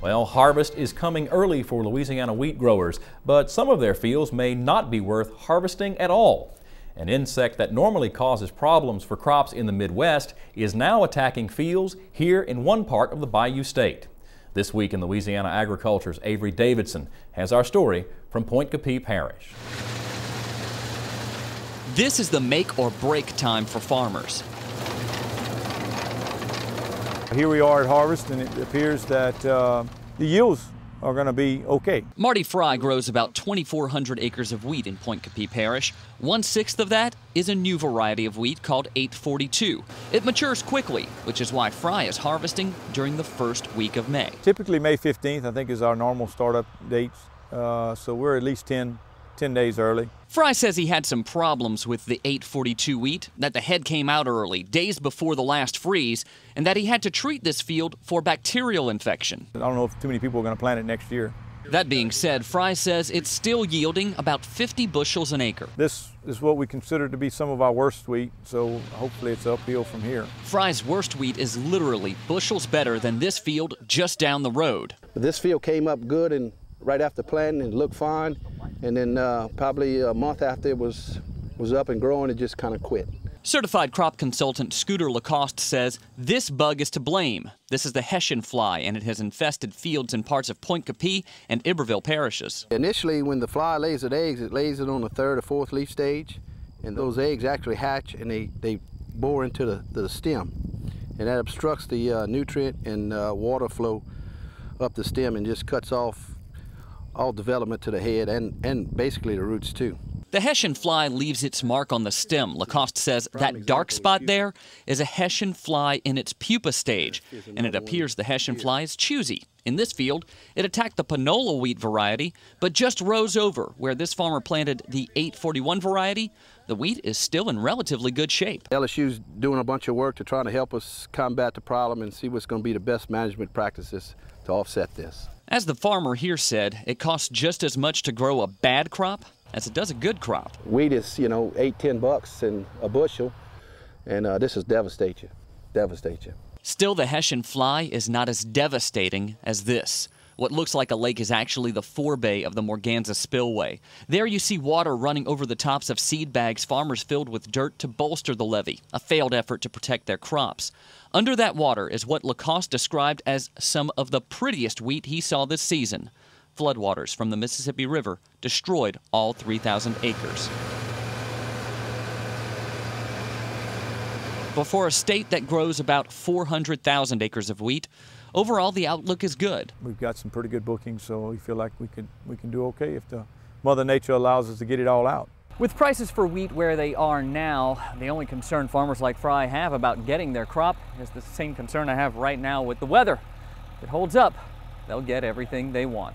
Well, harvest is coming early for Louisiana wheat growers, but some of their fields may not be worth harvesting at all. An insect that normally causes problems for crops in the Midwest is now attacking fields here in one part of the Bayou State. This week in Louisiana Agriculture's Avery Davidson has our story from Point Capee Parish. This is the make or break time for farmers. Here we are at harvest, and it appears that the yields are going to be okay. Marty Fry grows about 2,400 acres of wheat in Point Capee Parish. 1/6 of that is a new variety of wheat called 842. It matures quickly, which is why Fry is harvesting during the first week of May. Typically May 15th, I think, is our normal startup dates, so we're at least 10 days early. Fry says he had some problems with the 842 wheat, that the head came out early, days before the last freeze, and that he had to treat this field for bacterial infection. I don't know if too many people are going to plant it next year. That being said, Fry says it's still yielding about 50 bushels an acre. This is what we consider to be some of our worst wheat, so hopefully it's uphill from here. Fry's worst wheat is literally bushels better than this field just down the road. This field came up good and right after planting and looked fine, and then probably a month after it was up and growing, it just kind of quit. Certified crop consultant Scooter Lacoste says this bug is to blame. This is the Hessian fly, and it has infested fields in parts of Point Capee and Iberville parishes. Initially, when the fly lays its eggs, it lays it on the 3rd or 4th leaf stage, and those eggs actually hatch and they bore into the stem, and that obstructs the nutrient and water flow up the stem and just cuts off all development to the head and basically the roots too. The Hessian fly leaves its mark on the stem. Lacoste says that dark spot there is a Hessian fly in its pupa stage, and it appears the Hessian fly is choosy. In this field, it attacked the Panola wheat variety, but just rows over. Where this farmer planted the 841 variety, the wheat is still in relatively good shape. LSU's doing a bunch of work to try to help us combat the problem and see what's going to be the best management practices to offset this. As the farmer here said, it costs just as much to grow a bad crop as it does a good crop. Wheat is, $8–10 bucks in a bushel, and this is devastate you. Still, the Hessian fly is not as devastating as this. What looks like a lake is actually the forebay of the Morganza spillway. There you see water running over the tops of seed bags farmers filled with dirt to bolster the levee, a failed effort to protect their crops. Under that water is what Lacoste described as some of the prettiest wheat he saw this season. Floodwaters from the Mississippi River destroyed all 3,000 acres. But for a state that grows about 400,000 acres of wheat, overall the outlook is good. We've got some pretty good bookings, so we feel like we can do okay if the Mother Nature allows us to get it all out. With prices for wheat where they are now, the only concern farmers like Fry have about getting their crop is the same concern I have right now with the weather. If it holds up, they'll get everything they want.